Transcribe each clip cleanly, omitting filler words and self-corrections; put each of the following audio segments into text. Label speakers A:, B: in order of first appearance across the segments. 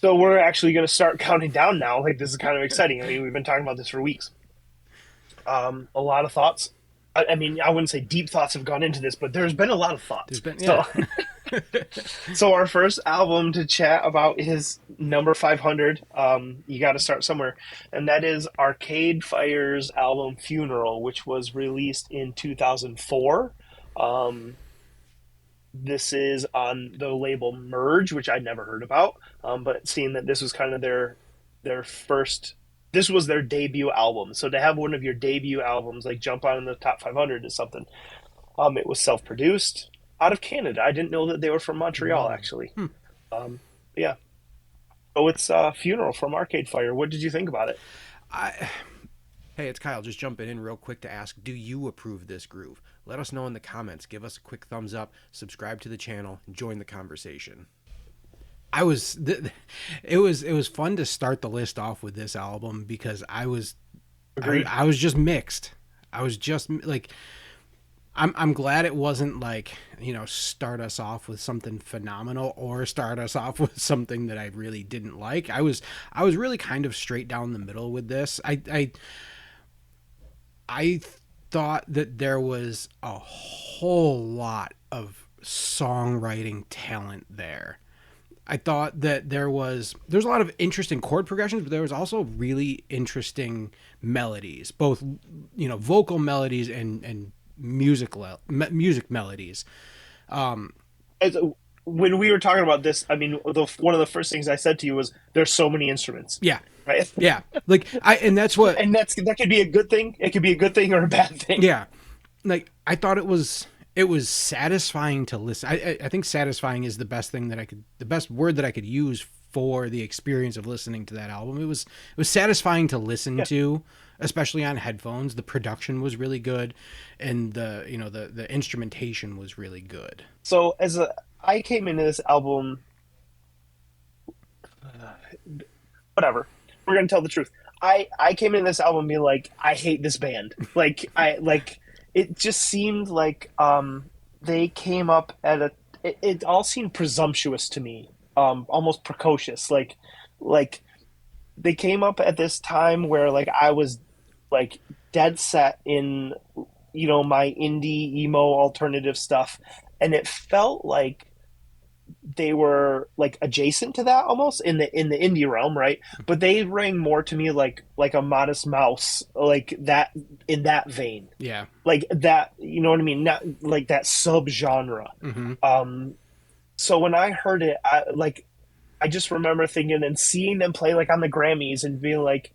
A: So we're actually going to start counting down now. Like this is kind of exciting. I mean, we've been talking about this for weeks. A lot of thoughts. I mean, I wouldn't say deep thoughts have gone into this, but there's been a lot of
B: There's
A: thoughts.
B: been, yeah.
A: So, so our first album to chat about is number 500. You got to start somewhere, and that is Arcade Fire's album Funeral, which was released in 2004. Um, this is on the label Merge, which I'd never heard about. But seeing that this was kind of their first, this was their debut album. So to have one of your debut albums like jump on in the top 500 is something. It was self produced out of Canada. I didn't know that they were from Montreal
B: Mm.
A: actually.
B: Hmm.
A: Yeah. So it's Funeral from Arcade Fire. What did you think about it?
B: I, hey, it's Kyle. Just jumping in real quick to ask, do you approve this groove? Let us know in the comments. Give us a quick thumbs up, subscribe to the channel, and join the conversation. I was, it was fun to start the list off with this album because
A: Agreed.
B: I was just mixed. I was just like, I'm glad it wasn't like, start us off with something phenomenal or start us off with something that I really didn't like. I was really kind of straight down the middle with this. I thought that there was a whole lot of songwriting talent there. I thought that there's a lot of interesting chord progressions, but there was also really interesting melodies, both vocal melodies and music melodies.
A: As, when we were talking about this, I mean, one of the first things I said to you was, "There's so many instruments."
B: Yeah,
A: Right.
B: yeah. Like and that's what.
A: And that could be a good thing. It could be a good thing or a bad thing.
B: Yeah, like I thought it was satisfying to listen. I think satisfying is the best word that I could use for the experience of listening to that album. It was satisfying to listen
A: Yeah.
B: to, especially on headphones. The production was really good, and the instrumentation was really good.
A: So I came into this album, whatever. We're gonna tell the truth. I came into this album being like, I hate this band. It just seemed like they came up at a. It all seemed presumptuous to me, almost precocious. Like they came up at this time where like I was like dead set in my indie emo alternative stuff, and it felt like they were like adjacent to that almost in the indie realm, right? But they rang more to me like a Modest Mouse, like that, in that vein,
B: Yeah.
A: like that. You know what I mean? Not like that subgenre.
B: Mm-hmm.
A: Um, so when I heard it, I just remember thinking and seeing them play like on the Grammys and being like,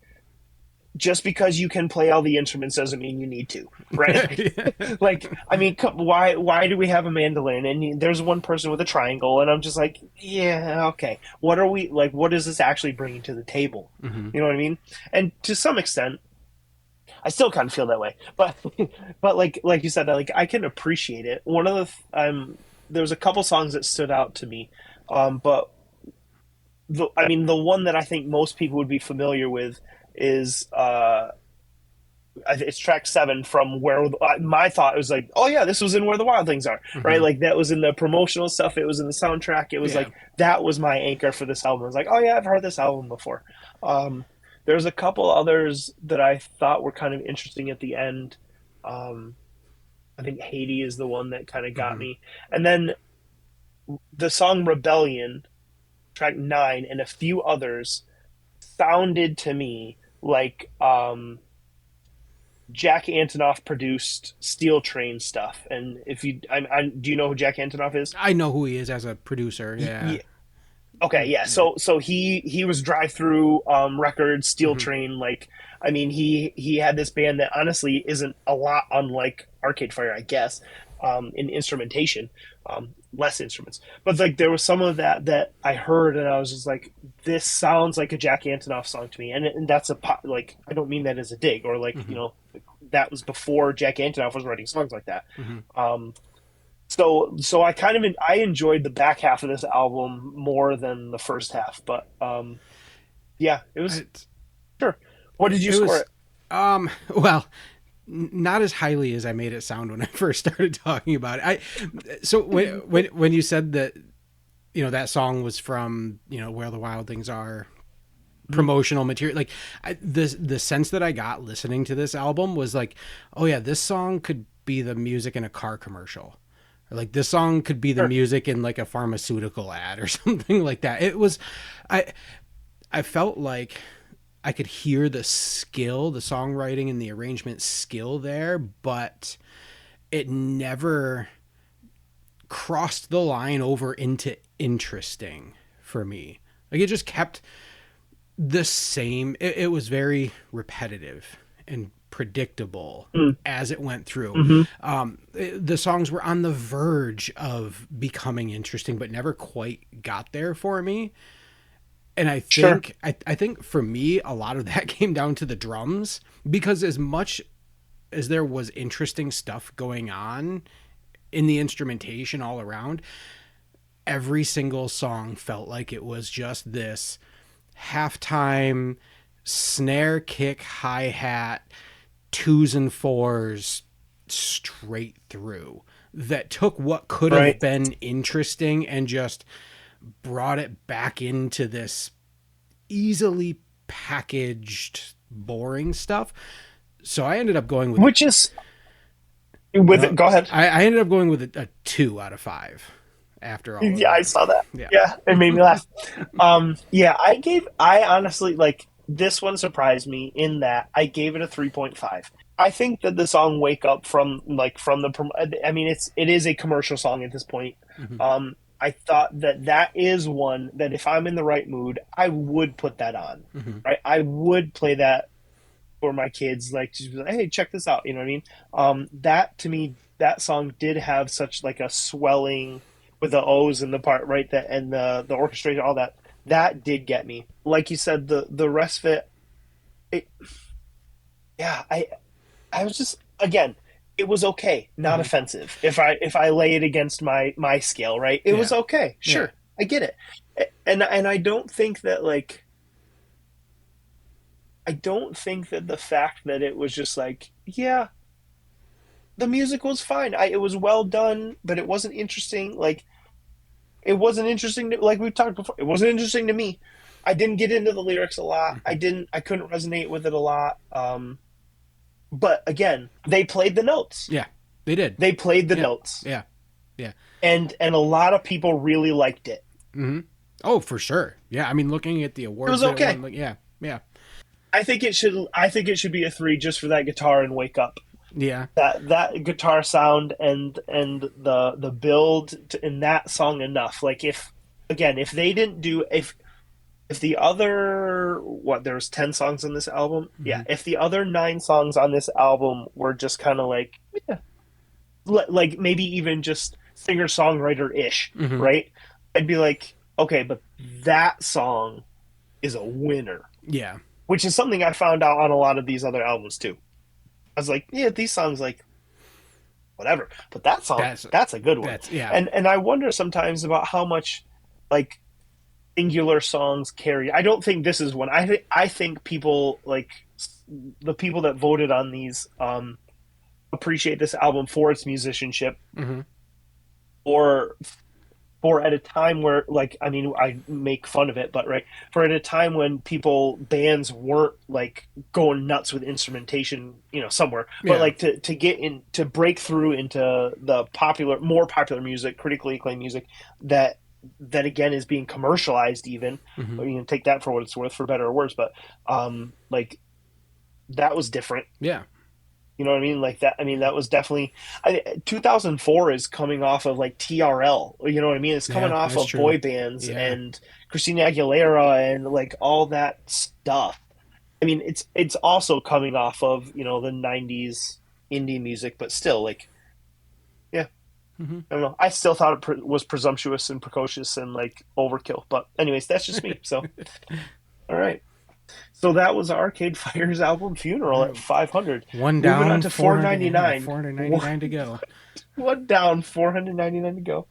A: just because you can play all the instruments doesn't mean you need to, right?
B: Yeah.
A: Like, I mean, why do we have a mandolin and there's one person with a triangle, and I'm just like, yeah, okay. What are we like? What is this actually bringing to the table?
B: Mm-hmm.
A: You know what I mean? And to some extent, I still kind of feel that way, but but like you said, like I can appreciate it. One of the there was a couple songs that stood out to me, but I mean the one that I think most people would be familiar with is it's track 7 from where my thought was like, oh yeah, this was in Where the Wild Things Are, right?
B: Mm-hmm.
A: Like that was in the promotional stuff, it was in the soundtrack, it was
B: Yeah.
A: like that was my anchor for this album. I was like, oh yeah, I've heard this album before. um there's a couple others that I thought were kind of interesting at the end. um I think Haiti is the one that kind of got
B: Mm-hmm.
A: me, and then the song Rebellion, track 9, and a few others sounded to me like Jack Antonoff produced Steel Train stuff. And if you, do you know who Jack Antonoff is?
B: I know who he is as a producer. Yeah.
A: Yeah. Okay, yeah. So he was Drive Through Records, Steel
B: Mm-hmm.
A: Train. Like, I mean, he had this band that honestly isn't a lot unlike Arcade Fire, I guess, in instrumentation, less instruments. But like there was some of that I heard, and I was just like, this sounds like a Jack Antonoff song to me. And that's like, I don't mean that as a dig, or like,
B: Mm-hmm.
A: that was before Jack Antonoff was writing songs like that.
B: Mm-hmm.
A: Um, so I kind of I enjoyed the back half of this album more than the first half, but yeah, it was
B: It,
A: sure. What did you
B: it
A: score
B: was
A: it?
B: well, not as highly as I made it sound when I first started talking about it. So when you said that that song was from, Where the Wild Things Are, promotional material. Like the sense that I got listening to this album was like, oh yeah, this song could be the music in a car commercial. Or like this song could be the
A: Sure.
B: music in like a pharmaceutical ad or something like that. It was, I felt like I could hear the skill, the songwriting and the arrangement skill there, but it never crossed the line over into interesting for me. Like it just kept the same. It was very repetitive and predictable as it went through. The songs were on the verge of becoming interesting, but never quite got there for me. And I
A: Sure.
B: think I think for me, a lot of that came down to the drums, because as much as there was interesting stuff going on in the instrumentation all around, every single song felt like it was just this halftime snare kick hi-hat twos and fours straight through that took what could have
A: Right.
B: been interesting and just brought it back into this easily packaged boring stuff. So I ended up going with
A: Which is with it. Go ahead.
B: I ended up going with a 2 out of 5 after all of
A: Yeah, I
B: that.
A: saw that.
B: Yeah.
A: Yeah, it made me laugh. Yeah, I honestly like this one surprised me in that I gave it a 3.5. I think that the song "Wake Up" from I mean, it is a commercial song at this point.
B: Mhm.
A: I thought that is one that if I'm in the right mood, I would put that on.
B: Mhm.
A: Right, I would play that for my kids, like just be like, hey, check this out. You know what I mean? That to me, that song did have such like a swelling with the O's in the part, right? That and the orchestration, all that. That did get me. Like you said, the rest of it, yeah, I was just again, it was okay, not
B: Mhm.
A: offensive. If I lay it against my scale, right? It
B: Yeah.
A: was okay.
B: Yeah.
A: Sure, I get it. And I don't think that like I don't think that the fact that it was just like, yeah, the music was fine. It was well done, but it wasn't interesting. Like it wasn't interesting to, like we talked before. It wasn't interesting to me. I didn't get into the lyrics a lot.
B: Mhm.
A: I couldn't resonate with it a lot. But again, they played the notes.
B: Yeah. They did.
A: They played the
B: Yeah.
A: notes.
B: Yeah. Yeah.
A: And a lot of people really liked it.
B: Hmm. Oh, for sure. Yeah. I mean, looking at the
A: It
B: awards
A: was
B: that it
A: okay.
B: won, like, yeah. Yeah.
A: I think it should be a 3 just for that guitar and Wake Up.
B: Yeah.
A: That guitar sound and the build in that song enough. Like if again, if they didn't do if the other what there's 10 songs on this album, yeah,
B: Hmm.
A: if the other 9 songs on this album were just kind of like yeah, like maybe even just singer songwriter ish,
B: Hmm.
A: right? I'd be like, okay, but that song is a winner,
B: Yeah.
A: which is something I found out on a lot of these other albums too. I was like, yeah, these songs like whatever, but that song,
B: That's,
A: that's a good one.
B: yeah.
A: And I wonder sometimes about how much like singular songs carry. I don't think this is one. I think people like the people that voted on these appreciate this album for its musicianship
B: Hmm.
A: or for at a time where like I mean I make fun of it, but right for at a time when bands weren't like going nuts with instrumentation, somewhere, but
B: Yeah.
A: like to get in to break through into the more popular music, critically acclaimed music that again is being commercialized even.
B: Hmm.
A: You can take that for what it's worth, for better or worse, but like that was different.
B: Yeah.
A: You know what I mean? Like that. I mean, that was definitely. 2004 is coming off of like TRL. You know what I mean? It's coming
B: Yeah.
A: off
B: That's
A: of
B: true.
A: boy bands
B: Yeah.
A: and Christina Aguilera and like all that stuff. I mean, it's also coming off of the '90s indie music, but still, like, yeah,
B: Hmm.
A: I don't know. I still thought was presumptuous and precocious and like overkill. But anyways, that's just me. So, all right. So that was Arcade Fire's album Funeral at 500.
B: One
A: Moving on
B: down,
A: to
B: 400, yeah,
A: 499.
B: 499 to go.
A: One down, 499 to go.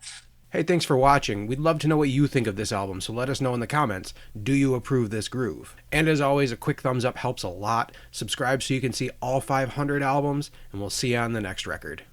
B: Hey, thanks for watching. We'd love to know what you think of this album, so let us know in the comments. Do you approve this groove? And as always, a quick thumbs up helps a lot. Subscribe so you can see all 500 albums, and we'll see you on the next record.